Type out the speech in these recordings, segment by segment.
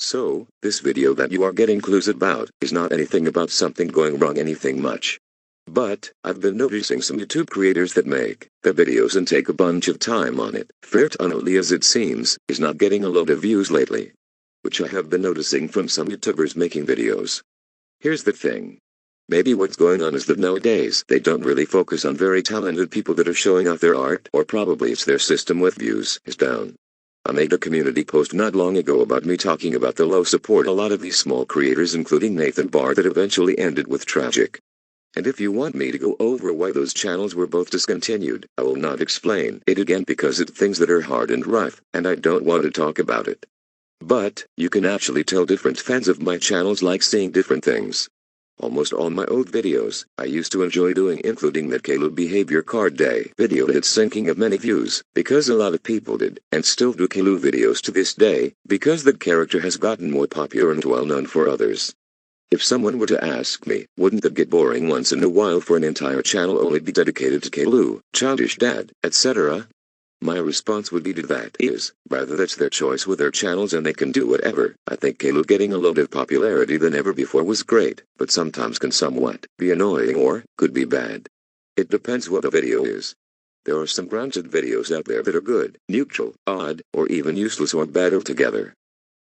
So, this video that you are getting clues about is not anything about something going wrong anything much. But, I've been noticing some YouTube creators that make the videos and take a bunch of time on it. Fortunately, as it seems, is not getting a lot of views lately. Which I have been noticing from some YouTubers making videos. Here's the thing. Maybe what's going on is that nowadays they don't really focus on very talented people that are showing off their art, or probably it's their system with views is down. I made a community post not long ago about me talking about the low support a lot of these small creators including Nathan Barr that eventually ended with tragic. And if you want me to go over why those channels were both discontinued, I will not explain it again because it's things that are hard and rough, and I don't want to talk about it. But, you can actually tell different fans of my channels like seeing different things. Almost all my old videos, I used to enjoy doing including that Caleb behavior card day video that's sinking of many views, because a lot of people did, and still do Caleb videos to this day, because that character has gotten more popular and well known for others. If someone were to ask me, wouldn't that get boring once in a while for an entire channel only be dedicated to Caleb, childish dad, etc.? My response would be to that is, rather that's their choice with their channels and they can do whatever. I think Caleb getting a lot of popularity than ever before was great, but sometimes can somewhat be annoying or could be bad. It depends what the video is. There are some grounded videos out there that are good, neutral, odd, or even useless or bad altogether.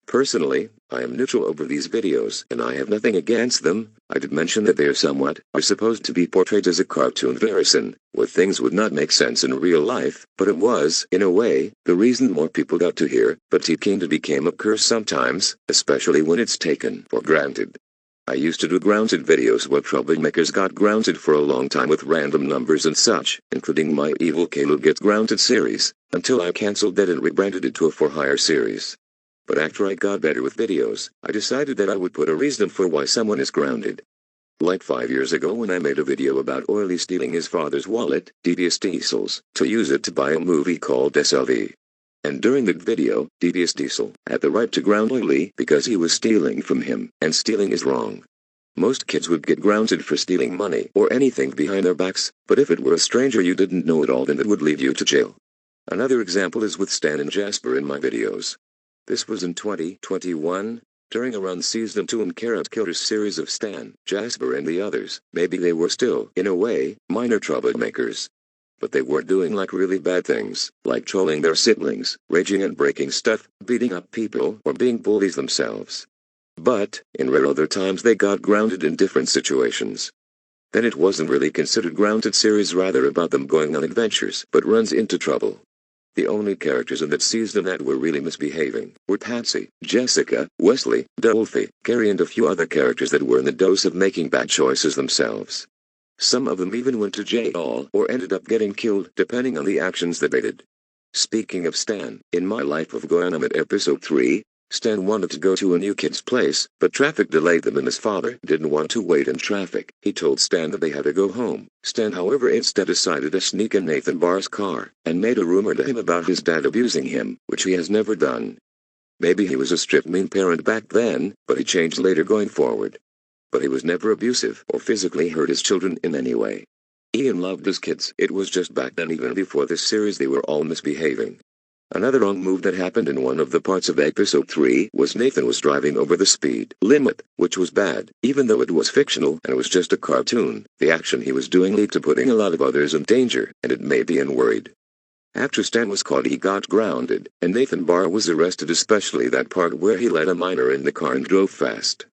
Personally, I am neutral over these videos and I have nothing against them. I did mention that they are supposed to be portrayed as a cartoon version, where things would not make sense in real life, but it was, in a way, the reason more people got to hear, but taking to became a curse sometimes, especially when it's taken for granted. I used to do grounded videos where troublemakers got grounded for a long time with random numbers and such, including my Evil Caleb Gets Grounded series, until I cancelled that and rebranded it to a for-hire series. But after I got better with videos, I decided that I would put a reason for why someone is grounded. Like 5 years ago when I made a video about Oily stealing his father's wallet, Devious Diesels, to use it to buy a movie called SLV. And during that video, Devious Diesel had the right to ground Oily because he was stealing from him, and stealing is wrong. Most kids would get grounded for stealing money or anything behind their backs, but if it were a stranger you didn't know at all then it would lead you to jail. Another example is with Stan and Jasper in my videos. This was in 2021, during around Season 2 and Carrot Killer's series of Stan, Jasper and the others. Maybe they were still, in a way, minor troublemakers. But they were doing like really bad things, like trolling their siblings, raging and breaking stuff, beating up people, or being bullies themselves. But, in rare other times they got grounded in different situations. Then it wasn't really considered grounded series rather about them going on adventures, but runs into trouble. The only characters in that season that were really misbehaving were Patsy, Jessica, Wesley, Dolphy, Carrie and a few other characters that were in the dose of making bad choices themselves. Some of them even went to jail or ended up getting killed depending on the actions that they did. Speaking of Stan, in My Life of Goyanam at episode 3, Stan wanted to go to a new kid's place, but traffic delayed them and his father didn't want to wait in traffic. He told Stan that they had to go home. Stan however instead decided to sneak in Nathan Barr's car, and made a rumor to him about his dad abusing him, which he has never done. Maybe he was a strict mean parent back then, but he changed later going forward. But he was never abusive or physically hurt his children in any way. Ian loved his kids. It was just back then even before this series they were all misbehaving. Another wrong move that happened in one of the parts of episode 3 was Nathan was driving over the speed limit, which was bad, even though it was fictional and was just a cartoon. The action he was doing led to putting a lot of others in danger, and it made Ian worried. After Stan was caught he got grounded, and Nathan Barr was arrested, especially that part where he let a minor in the car and drove fast.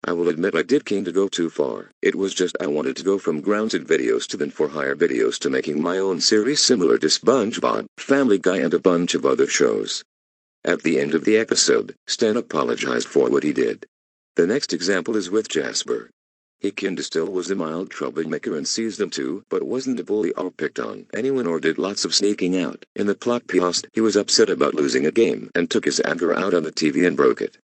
I will admit I did kind of go too far. It was just I wanted to go from grounded videos to then for-hire videos to making my own series similar to SpongeBob, Family Guy and a bunch of other shows. At the end of the episode, Stan apologized for what he did. The next example is with Jasper. He kinda still was a mild troublemaker in Season 2, but wasn't a bully or picked on anyone or did lots of sneaking out. In the plot twist, he was upset about losing a game and took his anger out on the TV and broke it.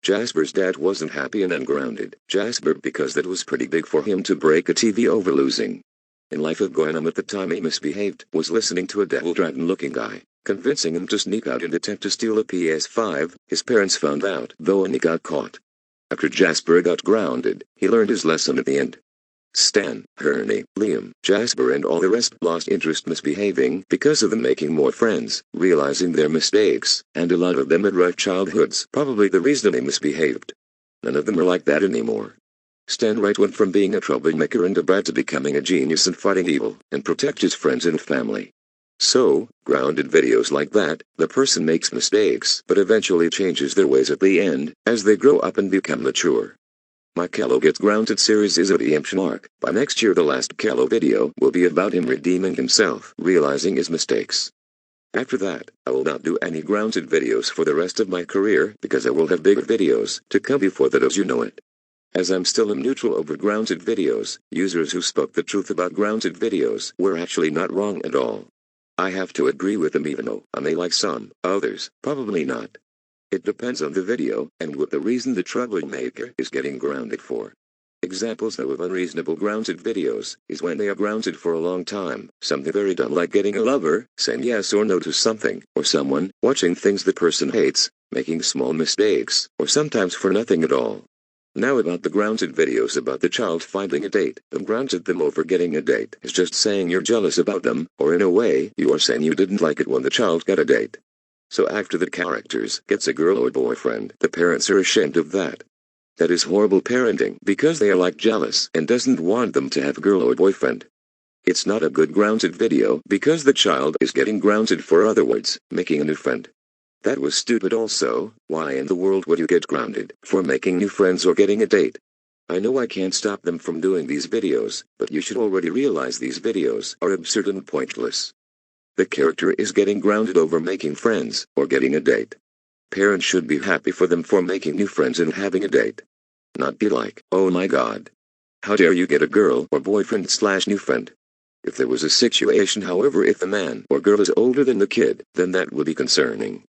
Jasper's dad wasn't happy and ungrounded Jasper because that was pretty big for him to break a TV over losing. In Life of Goyanam at the time he misbehaved was listening to a devil dragon looking guy, convincing him to sneak out and attempt to steal a PS5. His parents found out though and he got caught. After Jasper got grounded, he learned his lesson at the end. Stan, Ernie, Liam, Jasper and all the rest lost interest misbehaving because of them making more friends, realizing their mistakes, and a lot of them had rough childhoods. Probably the reason they misbehaved. None of them are like that anymore. Stan Wright went from being a troublemaker and a brat to becoming a genius and fighting evil, and protect his friends and family. So, grounded videos like that, the person makes mistakes but eventually changes their ways at the end, as they grow up and become mature. My Callow Gets Grounded series is a redemption arc. By next year the last Callow video will be about him redeeming himself, realizing his mistakes. After that, I will not do any grounded videos for the rest of my career because I will have bigger videos to come before that, as you know it. As I'm still neutral over grounded videos, users who spoke the truth about grounded videos were actually not wrong at all. I have to agree with them even though I may like some, others, probably not. It depends on the video, and what the reason the troublemaker is getting grounded for. Examples of unreasonable grounded videos is when they are grounded for a long time, something very dumb like getting a lover, saying yes or no to something, or someone, watching things the person hates, making small mistakes, or sometimes for nothing at all. Now about the grounded videos about the child finding a date, grounded them over getting a date is just saying you're jealous about them, or in a way, you are saying you didn't like it when the child got a date. So after the characters gets a girl or boyfriend, the parents are ashamed of that. That is horrible parenting because they are like jealous and doesn't want them to have a girl or boyfriend. It's not a good grounded video because the child is getting grounded for other words, making a new friend. That was stupid also. Why in the world would you get grounded for making new friends or getting a date? I know I can't stop them from doing these videos, but you should already realize these videos are absurd and pointless. The character is getting grounded over making friends, or getting a date. Parents should be happy for them for making new friends and having a date. Not be like, oh my god. How dare you get a girl or boyfriend/new friend? If there was a situation, however, if the man or girl is older than the kid, then that would be concerning.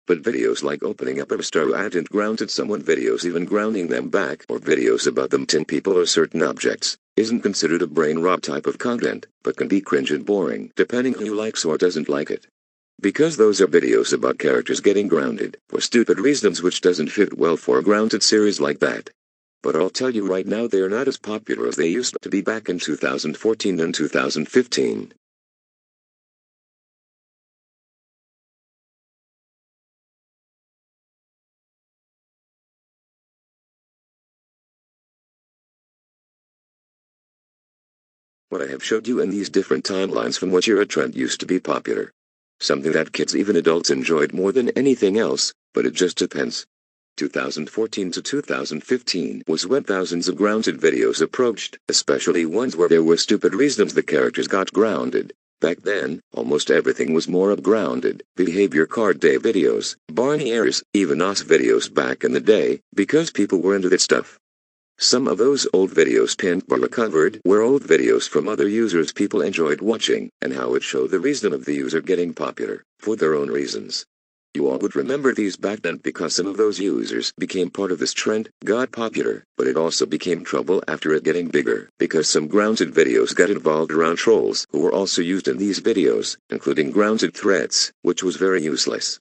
But videos like opening up a star and grounded someone videos even grounding them back or videos about them 10 people or certain objects, isn't considered a brain rot type of content, but can be cringe and boring depending who likes or doesn't like it. Because those are videos about characters getting grounded for stupid reasons which doesn't fit well for a grounded series like that. But I'll tell you right now they are not as popular as they used to be back in 2014 and 2015. What I have showed you in these different timelines from what year a trend used to be popular. Something that kids, even adults, enjoyed more than anything else, but it just depends. 2014 to 2015 was when thousands of grounded videos approached, especially ones where there were stupid reasons the characters got grounded. Back then, almost everything was more of grounded behavior card day videos, Barney Airs, even us videos back in the day, because people were into that stuff. Some of those old videos pinned or recovered were old videos from other users people enjoyed watching, and how it showed the reason of the user getting popular, for their own reasons. You all would remember these back then because some of those users became part of this trend, got popular, but it also became trouble after it getting bigger, because some grounded videos got involved around trolls who were also used in these videos, including grounded threats, which was very useless.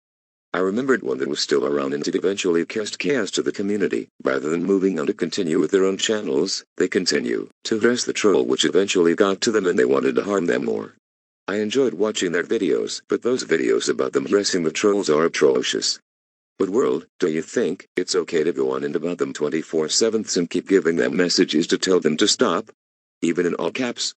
I remembered one that was still around and it eventually cast chaos to the community. Rather than moving on to continue with their own channels, they continue to harass the troll, which eventually got to them and they wanted to harm them more. I enjoyed watching their videos, but those videos about them harassing the trolls are atrocious. But world, do you think it's okay to go on and about them 24/7 and keep giving them messages to tell them to stop? Even in all caps?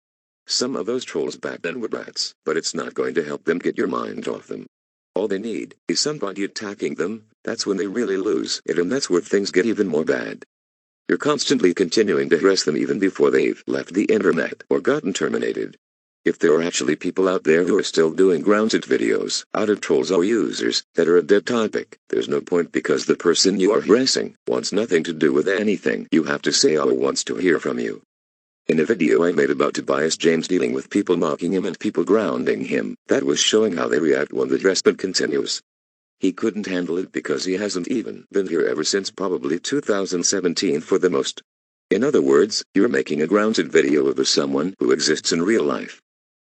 Some of those trolls back then were rats, but it's not going to help them get your mind off them. All they need is somebody attacking them. That's when they really lose it, and that's where things get even more bad. You're constantly continuing to harass them even before they've left the internet or gotten terminated. If there are actually people out there who are still doing grounded videos out of trolls or users that are a dead topic, there's no point because the person you are harassing wants nothing to do with anything you have to say or wants to hear from you. In a video I made about Tobias James dealing with people mocking him and people grounding him, that was showing how they react when the harassment continues. He couldn't handle it because he hasn't even been here ever since probably 2017 for the most. In other words, you're making a grounded video of someone who exists in real life.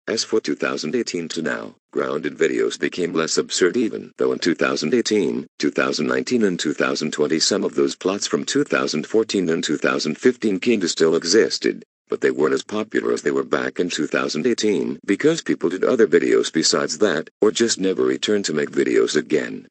As for 2018 to now, grounded videos became less absurd even though in 2018, 2019 and 2020 some of those plots from 2014 and 2015 kinda still existed. but they weren't as popular as they were back in 2018 because people did other videos besides that, or just never returned to make videos again.